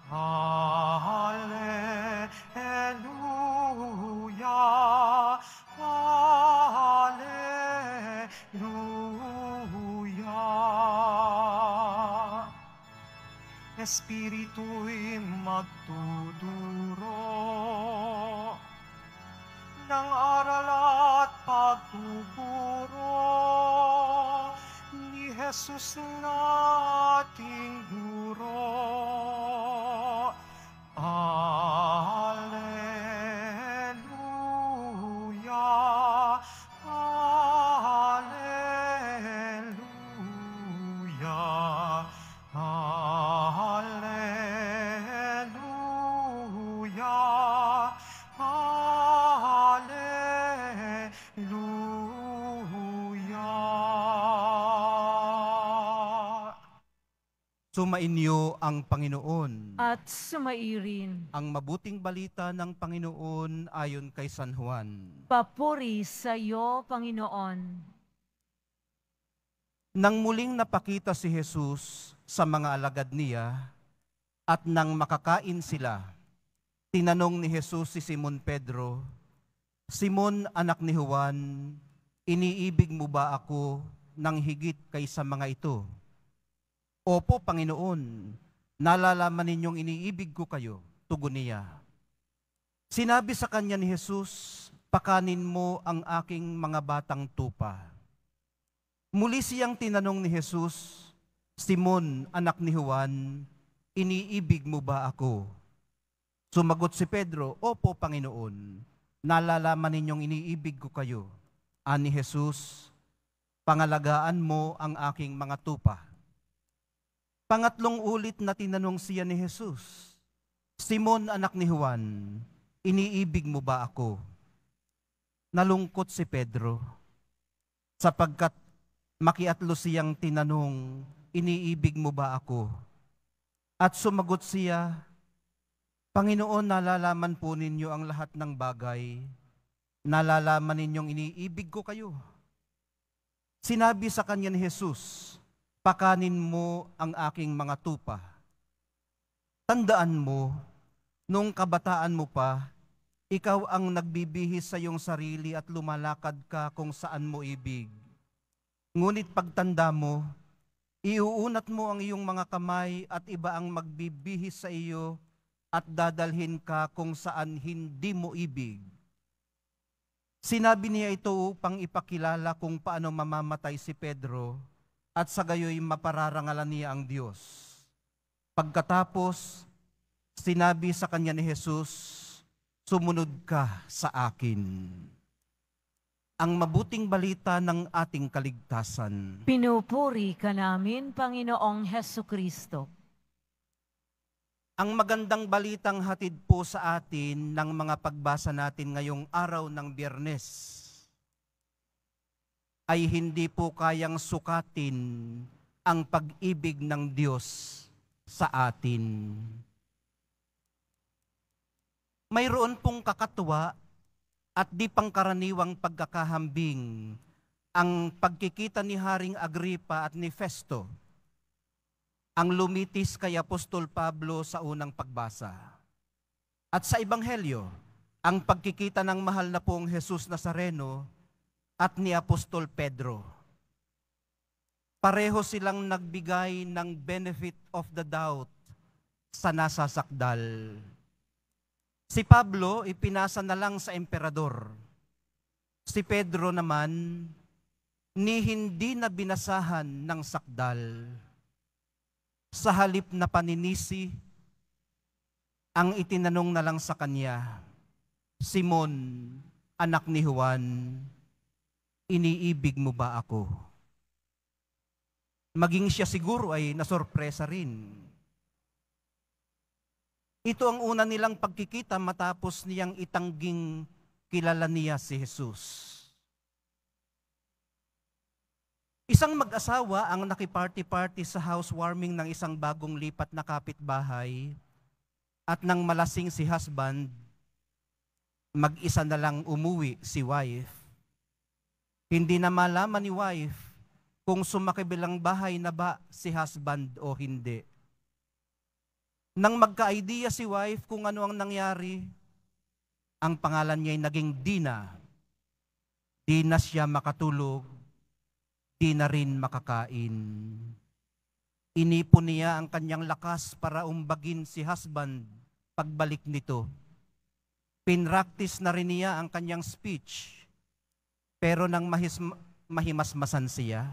Hallelujah, Hallelujah. Espiritu'y magtuturo ng aral at pagtuturo ni Jesus nating guro. Alleluia, Alleluia, Alleluia, Alleluia. Sumainyo ang Panginoon. At sumairin. Ang mabuting balita ng Panginoon ayon kay San Juan. Papuri sa iyo, Panginoon. Nang muling napakita si Jesus sa mga alagad niya at nang makakain sila, tinanong ni Jesus si Simon Pedro, "Simon, anak ni Juan, iniibig mo ba ako ng higit kaysa mga ito?" "Opo, Panginoon, nalalaman ninyong iniibig ko kayo," tugon niya. Sinabi sa kanya ni Jesus, "Pakanin mo ang aking mga batang tupa." Muli siyang tinanong ni Jesus, "Simon, anak ni Juan, iniibig mo ba ako?" Sumagot si Pedro, "Opo, Panginoon, nalalaman ninyong iniibig ko kayo." Ani Jesus, "Pangalagaan mo ang aking mga tupa." Pangatlong ulit na tinanong siya ni Jesus, "Simon, anak ni Juan, iniibig mo ba ako?" Nalungkot si Pedro, sapagkat makiatlo siyang tinanong, "Iniibig mo ba ako?" At sumagot siya, "Panginoon, nalalaman po ninyo ang lahat ng bagay. Nalalaman ninyong iniibig ko kayo." Sinabi sa kanya ni Jesus, "Pakanin mo ang aking mga tupa." Tandaan mo, nung kabataan mo pa, ikaw ang nagbibihis sa iyong sarili at lumalakad ka kung saan mo ibig. Ngunit pagtanda mo, iuunat mo ang iyong mga kamay at iba ang magbibihis sa iyo at dadalhin ka kung saan hindi mo ibig. Sinabi niya ito upang ipakilala kung paano mamamatay si Pedro at sa gayoy mapararangalan niya ang Diyos. Pagkatapos, sinabi sa kanya ni Jesus, "Sumunod ka sa akin." Ang mabuting balita ng ating kaligtasan. Pinupuri ka namin, Panginoong Hesukristo. Ang magandang balitang hatid po sa atin ng mga pagbasa natin ngayong araw ng Biyernes ay hindi po kayang sukatin ang pag-ibig ng Diyos sa atin. Mayroon pong kakatuwa at di pangkaraniwang pagkakahambing ang pagkikita ni Haring Agripa at ni Festo, ang lumitis kay Apostol Pablo sa unang pagbasa. At sa Ebanghelyo, ang pagkikita ng mahal na pong Jesus Nazareno at ni Apostol Pedro. Pareho silang nagbigay ng benefit of the doubt sa nasasakdal. Si Pablo ipinasa na lang sa emperador. Si Pedro naman ni hindi na binasahan ng sakdal. Sa halip na paninisi, ang itinanong na lang sa kanya, "Simon, anak ni Juan, iniibig mo ba ako?" Maging siya siguro ay nasorpresa rin. Ito ang una nilang pagkikita matapos niyang itangging kilala niya si Jesus. Isang mag-asawa ang nakiparty-party sa housewarming ng isang bagong lipat na kapitbahay at nang malasing si husband, mag-isa na lang umuwi si wife. Hindi na malaman ni wife kung sumakibilang bahay na ba si husband o hindi. Nang magka-idea si wife kung ano ang nangyari, ang pangalan niya ay naging Dina. Di na siya makatulog, di na rin makakain. Inipon niya ang kanyang lakas para umbagin si husband pagbalik nito. Pinractice na rin niya ang kanyang speech. Pero nang mahimasmasan siya,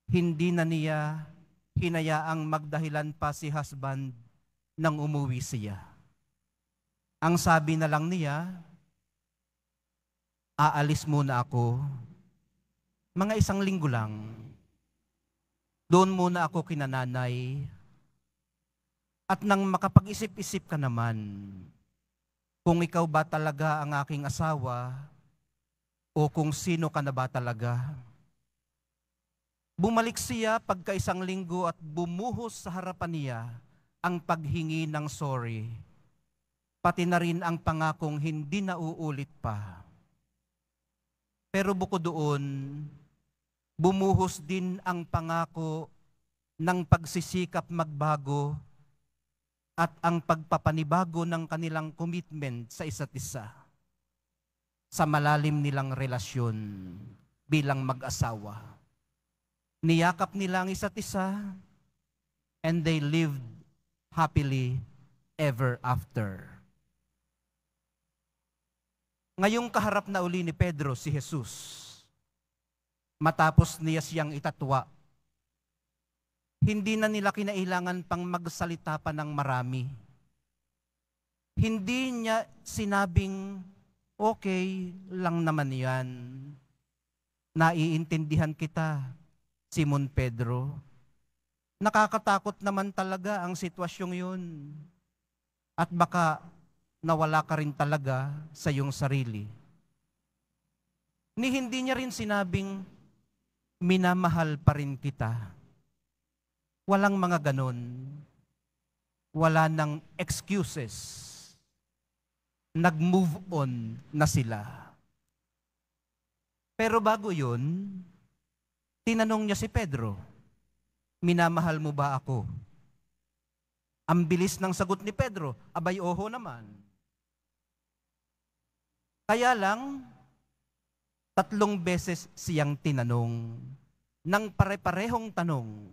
hindi na niya hinayaang magdahilan pa si husband nang umuwi siya. Ang sabi na lang niya, aalis muna ako, mga 1 linggo lang. Doon muna ako kina nanay. At nang makapag-isip-isip ka naman, kung ikaw ba talaga ang aking asawa, o kung sino ka na ba talaga. Bumalik siya pagka 1 linggo at bumuhos sa harapan niya ang paghingi ng sorry. Pati na rin ang pangakong hindi na uulit pa. Pero bukod doon, bumuhos din ang pangako ng pagsisikap magbago at ang pagpapanibago ng kanilang commitment sa isa't isa sa malalim nilang relasyon bilang mag-asawa. Niyakap nila ang isa't isa and they lived happily ever after. Ngayong kaharap na uli ni Pedro si Jesus, matapos niya siyang itatwa, hindi na nila kinailangan pang magsalita pa ng marami. Hindi niya sinabing, okay lang naman yan. Naiintindihan kita, Simon Pedro. Nakakatakot naman talaga ang sitwasyong yun. At baka nawala ka rin talaga sa iyong sarili. Ni hindi niya rin sinabing, minamahal pa rin kita. Walang mga ganon. Wala nang excuses. Nag-move on na sila. Pero bago yun, tinanong niya si Pedro, minamahal mo ba ako? Ang bilis ng sagot ni Pedro, abay oho naman. Kaya lang, 3 beses siyang tinanong ng pare-parehong tanong.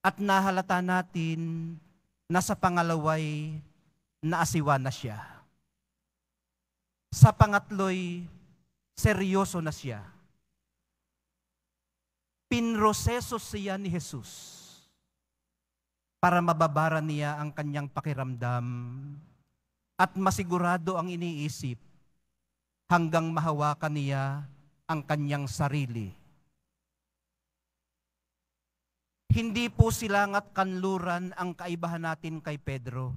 At nahalata natin na sa pangalaway, naasiwa na siya. Sa pangatloy, seryoso na siya. Pinroseso siya ni Jesus para mababara niya ang kanyang pakiramdam at masigurado ang iniisip hanggang mahawakan niya ang kanyang sarili. Hindi po silang at kanluran ang kaibahan natin kay Pedro.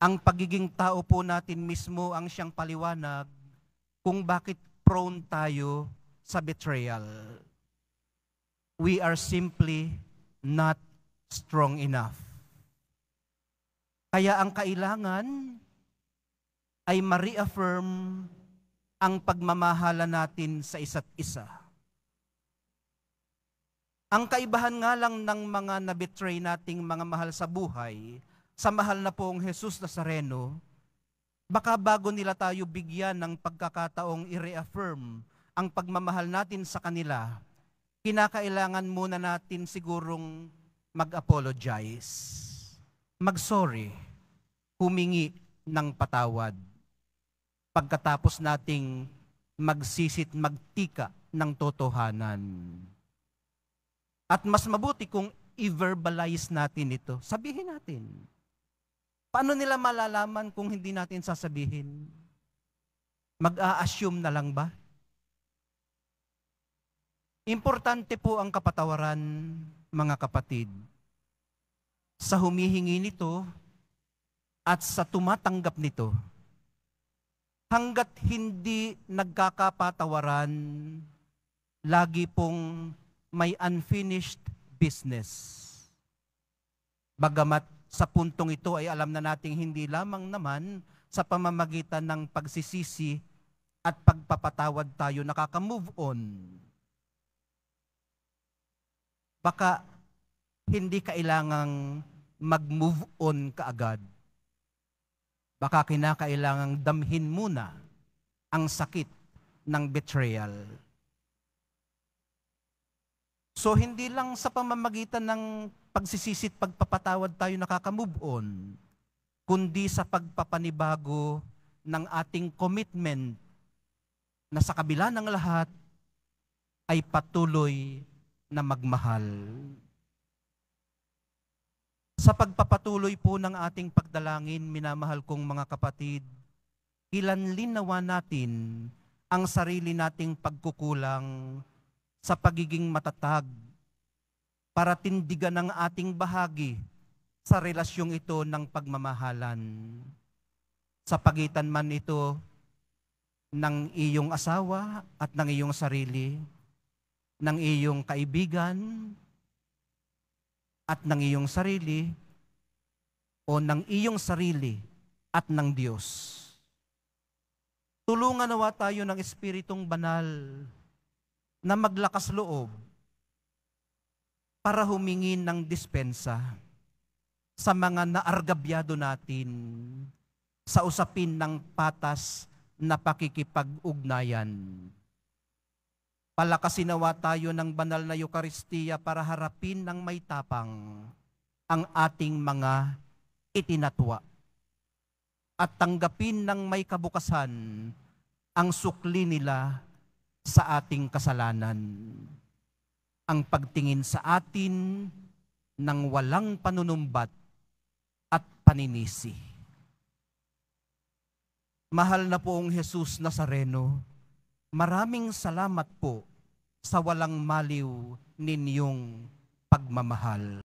Ang pagiging tao po natin mismo ang siyang paliwanag kung bakit prone tayo sa betrayal. We are simply not strong enough. Kaya ang kailangan ay ma-reaffirm ang pagmamahala natin sa isa't isa. Ang kaibahan nga lang ng mga na-betray nating mga mahal sa buhay, sa mahal na pong Jesus Nazareno, baka bago nila tayo bigyan ng pagkakataong i-reaffirm ang pagmamahal natin sa kanila, kinakailangan muna natin sigurong mag-apologize, mag-sorry, humingi ng patawad. Pagkatapos nating magsisit magtika ng totohanan. At mas mabuti kung i-verbalize natin ito. Sabihin natin. Paano nila malalaman kung hindi natin sasabihin? Mag-a-assume na lang ba? Importante po ang kapatawaran, mga kapatid. Sa humihingi nito at sa tumatanggap nito, hanggat hindi nagkakapatawaran, lagi pong may unfinished business. Bagamat sa puntong ito ay alam na nating hindi lamang naman sa pamamagitan ng pagsisisi at pagpapatawad tayo nakaka-move on. Baka hindi kailangang mag-move on kaagad. Baka kinakailangang damhin muna ang sakit ng betrayal. So hindi lang sa pamamagitan ng pagsisisit, pagpapatawad tayo nakaka-move on, kundi sa pagpapanibago ng ating commitment na sa kabila ng lahat ay patuloy na magmahal. Sa pagpapatuloy po ng ating pagdalangin, minamahal kong mga kapatid, ilanlin nawa natin ang sarili nating pagkukulang sa pagiging matatag para tindigan ang ating bahagi sa relasyong ito ng pagmamahalan. Sa pagitan man ito ng iyong asawa at ng iyong sarili, ng iyong kaibigan at ng iyong sarili, o ng iyong sarili at ng Diyos. Tulungan nawa tayo ng Espiritong Banal na maglakas loob para humingi ng dispensa sa mga naargabyado natin sa usapin ng patas na pakikipag-ugnayan. Palakasin nawa tayo ng banal na Eukaristiya para harapin ng may tapang ang ating mga itinatwa at tanggapin ng may kabukasan ang sukli nila sa ating kasalanan. Ang pagtingin sa atin ng walang panunumbat at paninisi. Mahal na poong Jesus Nazareno, maraming salamat po sa walang maliw ninyong pagmamahal.